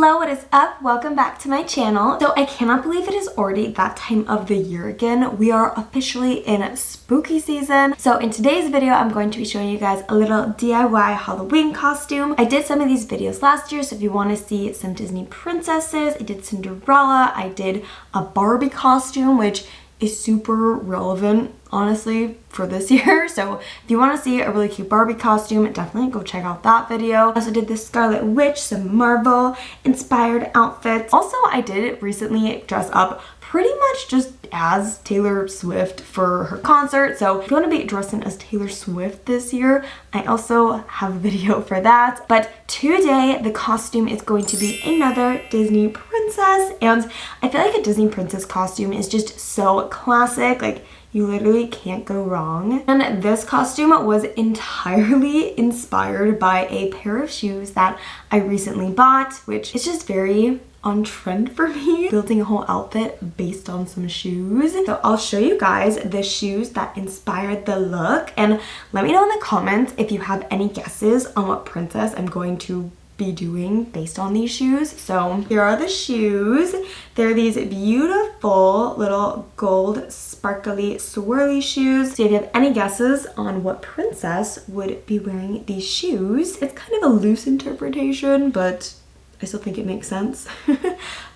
Hello, what is up? Welcome back to my channel. So I cannot believe it is already that time of the year again. We are officially in spooky season. So in today's video, I'm going to be showing you guys a little DIY Halloween costume. I did some of these videos last year, so if you want to see some Disney princesses, I did Cinderella, I did a Barbie costume, which is super relevant, honestly, for this year. So if you want to see a really cute Barbie costume, definitely go check out that video. I also did the Scarlet Witch, some Marvel inspired outfits. Also, I did recently dress up pretty much just as Taylor Swift for her concert. So if you want to be dressing as Taylor Swift this year, I also have a video for that. But today the costume is going to be another Disney princess, and I feel like a Disney princess costume is just so classic. Like, you literally can't go wrong. And this costume was entirely inspired by a pair of shoes that I recently bought, which is just very on trend for me, building a whole outfit based on some shoes. So I'll show you guys the shoes that inspired the look, and let me know in the comments if you have any guesses on what princess I'm going to be doing based on these shoes. So here are the shoes. They're these beautiful little gold sparkly swirly shoes. So if you have any guesses on what princess would be wearing these shoes, it's kind of a loose interpretation, but I still think it makes sense.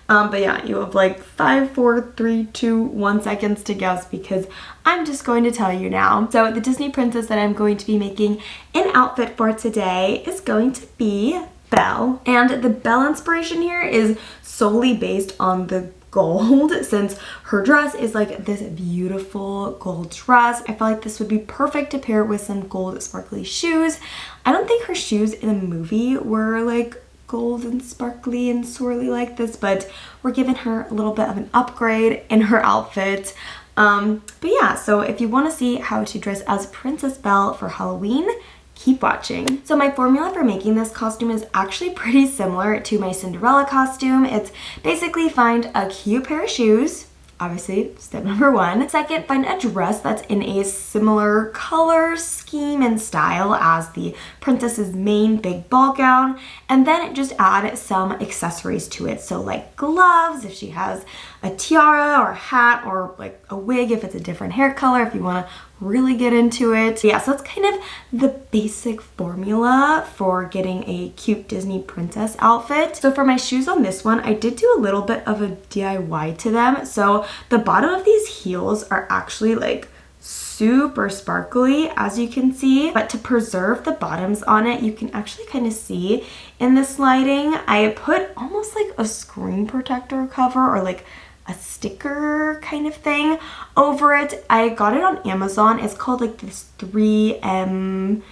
But yeah, you have like 5, 4, 3, 2, 1 seconds to guess, because I'm just going to tell you now. So the Disney princess that I'm going to be making an outfit for today is going to be Belle. And the Belle inspiration here is solely based on the gold, since her dress is like this beautiful gold dress. I felt like this would be perfect to pair with some gold sparkly shoes. I don't think her shoes in the movie were like gold and sparkly and swirly like this, but we're giving her a little bit of an upgrade in her outfit. But yeah, so if you want to see how to dress as Princess Belle for Halloween, keep watching. So my formula for making this costume is actually pretty similar to my Cinderella costume. It's basically find a cute pair of shoes. Obviously, step number 1. Second, find a dress that's in a similar color scheme and style as the princess's main big ball gown, and then just add some accessories to it. So like gloves, if she has a tiara or a hat, or like a wig if it's a different hair color, if you want to really get into it. Yeah, so that's kind of the basic formula for getting a cute Disney princess outfit. So for my shoes on this one, I did do a little bit of a DIY to them. So the bottom of these heels are actually like super sparkly, as you can see, but to preserve the bottoms on it, you can actually kind of see in this lighting, I put almost like a screen protector cover or like a sticker kind of thing over it. I got it on Amazon. It's called like this 3M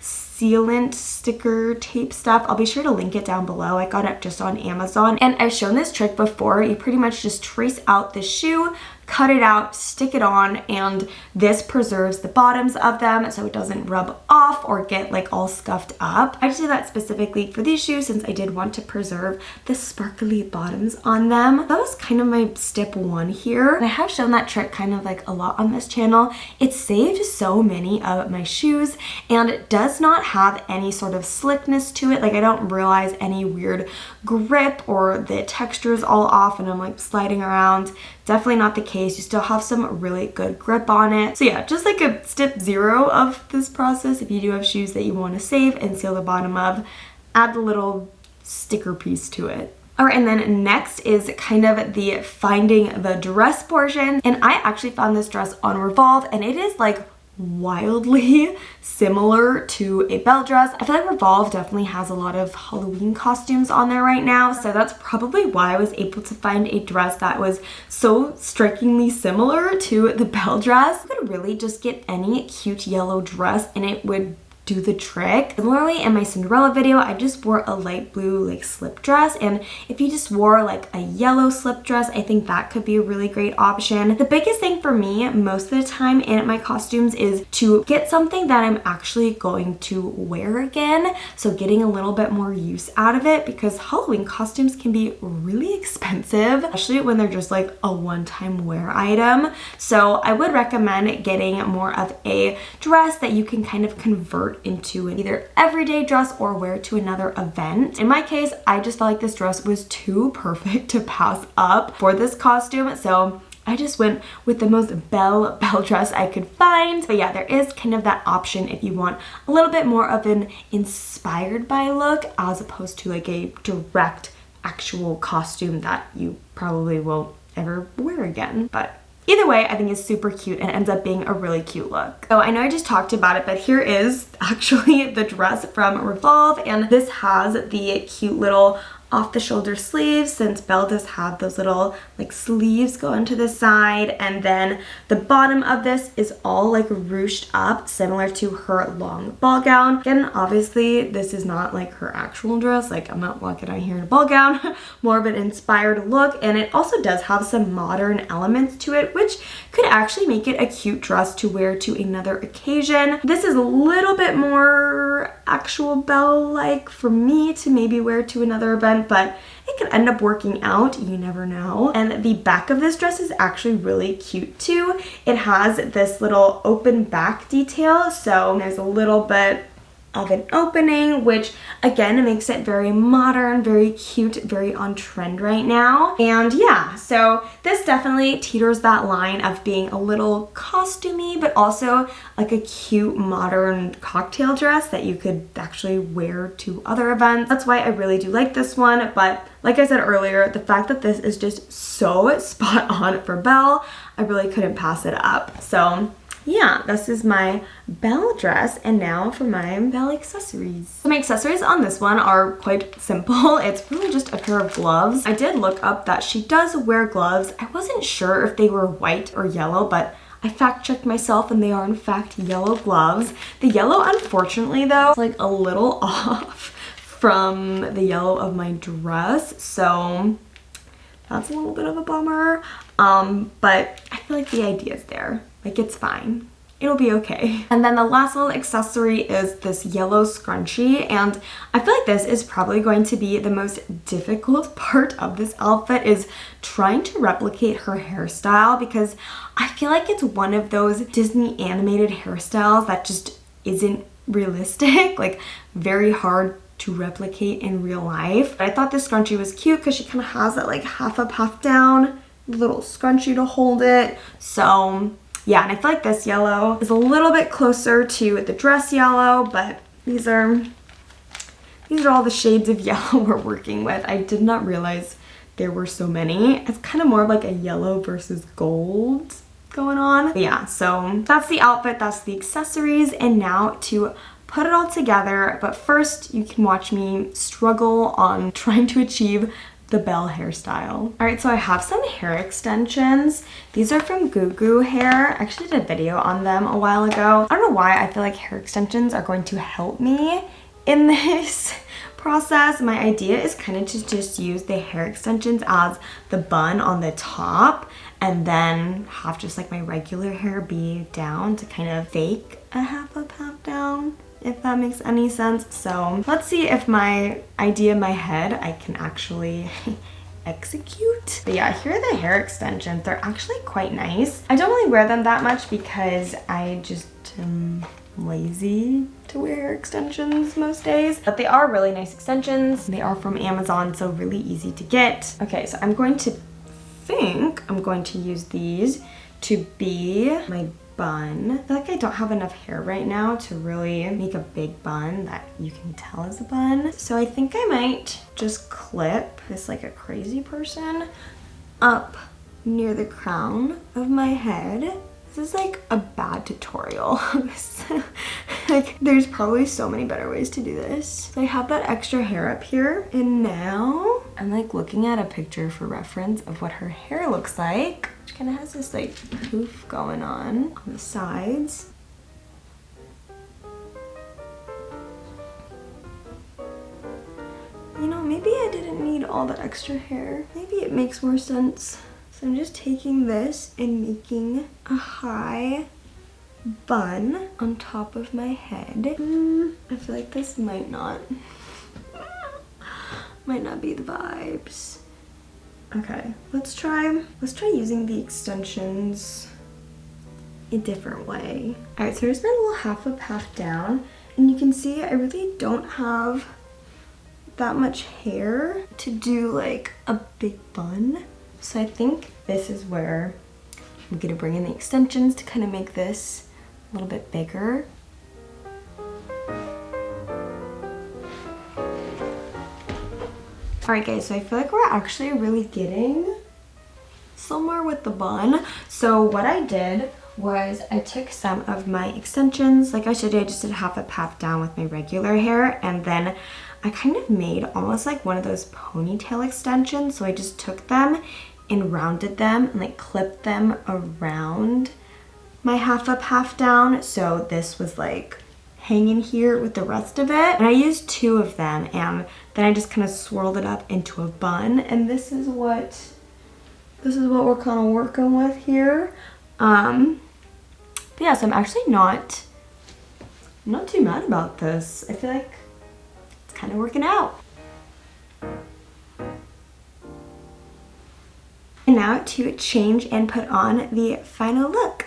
sealant sticker tape stuff. I'll be sure to link it down below. I got it just on Amazon, and I've shown this trick before. You pretty much just trace out the shoe, cut it out, stick it on, and this preserves the bottoms of them so it doesn't rub off or get like all scuffed up. I just did that specifically for these shoes since I did want to preserve the sparkly bottoms on them. That was kind of my step 1 here. And I have shown that trick kind of like a lot on this channel. It saved so many of my shoes, and it does not have any sort of slickness to it. Like, I don't realize any weird grip or the texture is all off and I'm like sliding around. Definitely not the case. You still have some really good grip on it. So yeah, just like a step 0 of this process, if you do have shoes that you want to save and seal the bottom of, add the little sticker piece to it. Alright, and then next is kind of the finding the dress portion. And I actually found this dress on Revolve, and it is like wildly similar to a Belle dress. I feel like Revolve definitely has a lot of Halloween costumes on there right now, so that's probably why I was able to find a dress that was so strikingly similar to the Belle dress. You could really just get any cute yellow dress and it would do the trick. Similarly, in my Cinderella video, I just wore a light blue like slip dress, and if you just wore like a yellow slip dress, I think that could be a really great option. The biggest thing for me most of the time in my costumes is to get something that I'm actually going to wear again, so getting a little bit more use out of it, because Halloween costumes can be really expensive, especially when they're just like a one-time wear item. So I would recommend getting more of a dress that you can kind of convert convert into an either everyday dress or wear to another event. In my case, I just felt like this dress was too perfect to pass up for this costume, so I just went with the most Belle dress I could find. But yeah, there is kind of that option if you want a little bit more of an inspired by look as opposed to like a direct actual costume that you probably won't ever wear again. But either way, I think it's super cute and ends up being a really cute look. So I know I just talked about it, but here is actually the dress from Revolve, and this has the cute little off-the-shoulder sleeves, since Belle does have those little like sleeves going to the side, and then the bottom of this is all like ruched up similar to her long ball gown. Again, obviously this is not like her actual dress, like I'm not walking out here in a ball gown, more of an inspired look, and it also does have some modern elements to it, which could actually make it a cute dress to wear to another occasion. This is a little bit more actual Belle-like for me to maybe wear to another event, but it can end up working out, you never know. And the back of this dress is actually really cute too. It has this little open back detail, so there's a little bit of an opening, which again makes it very modern, very cute, very on trend right now. And yeah, so this definitely teeters that line of being a little costumey, but also like a cute modern cocktail dress that you could actually wear to other events. That's why I really do like this one. But like I said earlier, the fact that this is just so spot on for Belle, I really couldn't pass it up. So yeah, this is my Belle dress, and now for my Belle accessories. So my accessories on this one are quite simple. It's really just a pair of gloves. I did look up that she does wear gloves. I wasn't sure if they were white or yellow, but I fact-checked myself and they are in fact yellow gloves. The yellow, unfortunately though, is like a little off from the yellow of my dress, so that's a little bit of a bummer. But I feel like the idea is there. Like, it's fine. It'll be okay. And then the last little accessory is this yellow scrunchie, and I feel like this is probably going to be the most difficult part of this outfit, is trying to replicate her hairstyle, because I feel like it's one of those Disney animated hairstyles that just isn't realistic, like very hard to replicate in real life. But I thought this scrunchie was cute because she kind of has that like half up, half down little scrunchie to hold it. So yeah, and I feel like this yellow is a little bit closer to the dress yellow, but these are all the shades of yellow we're working with. I did not realize there were so many. It's kind of more of like a yellow versus gold going on. But yeah, so that's the outfit, that's the accessories, and now to put it all together. But first, you can watch me struggle on trying to achieve the Belle hairstyle. All right, so I have some hair extensions. These are from xoxo Hair. I actually did a video on them a while ago. I don't know why I feel like hair extensions are going to help me in this process. My idea is kind of to just use the hair extensions as the bun on the top, and then have just like my regular hair be down to kind of fake a half up, half down, if that makes any sense. So let's see if my idea in my head I can actually execute. But yeah, here are the hair extensions. They're actually quite nice. I don't really wear them that much because I just am lazy to wear hair extensions most days. But they are really nice extensions. They are from Amazon, so really easy to get. Okay, so I'm going to use these to be my bun. I feel like I don't have enough hair right now to really make a big bun that you can tell is a bun. So I think I might just clip this like a crazy person up near the crown of my head. This is like a bad tutorial. Like, there's probably so many better ways to do this. So I have that extra hair up here, and now I'm like looking at a picture for reference of what her hair looks like. She kind of has this like poof going on the sides. You know, maybe I didn't need all that extra hair. Maybe it makes more sense. So I'm just taking this and making a high bun on top of my head. I feel like this might not be the vibes. Okay, let's try using the extensions a different way. All right, so here's my little half up, half down, And you can see I really don't have that much hair to do like a big bun. So I think this is where I'm gonna bring in the extensions to kind of make this a little bit bigger. Alright guys, so I feel like we're actually really getting somewhere with the bun. So what I did was I took some of my extensions, like I showed you, I just did half a pat down with my regular hair, and then I kind of made almost like one of those ponytail extensions. So I just took them and rounded them and like clipped them around my half up, half down. So this was like hanging here with the rest of it. And I used 2 of them, and then I just kind of swirled it up into a bun. And this is what we're kind of working with here. But yeah, so I'm actually not too mad about this. I feel like it's kind of working out. And now to change and put on the final look.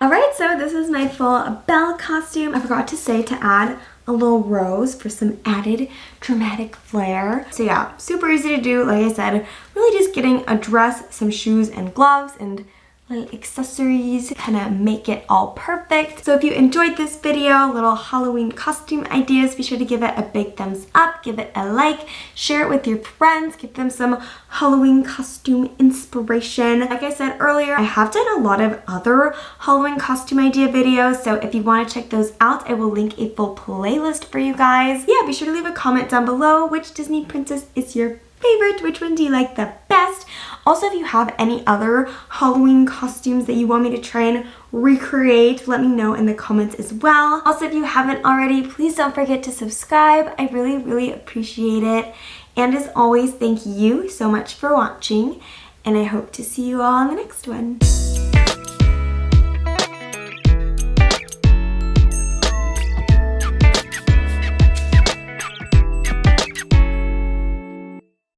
Alright, so this is my full Belle costume. I forgot to say to add a little rose for some added dramatic flair. So yeah, super easy to do. Like I said, really just getting a dress, some shoes and gloves, and little accessories to kind of make it all perfect. So if you enjoyed this video, little Halloween costume ideas, be sure to give it a big thumbs up, give it a like, share it with your friends, give them some Halloween costume inspiration. Like I said earlier, I have done a lot of other Halloween costume idea videos, so if you want to check those out, I will link a full playlist for you guys. Yeah, be sure to leave a comment down below which Disney princess is your favorite, which one do you like the best. Also, if you have any other Halloween costumes that you want me to try and recreate, let me know in the comments as well. Also, if you haven't already, please don't forget to subscribe. I really appreciate it. And as always, thank you so much for watching, and I hope to see you all in the next one.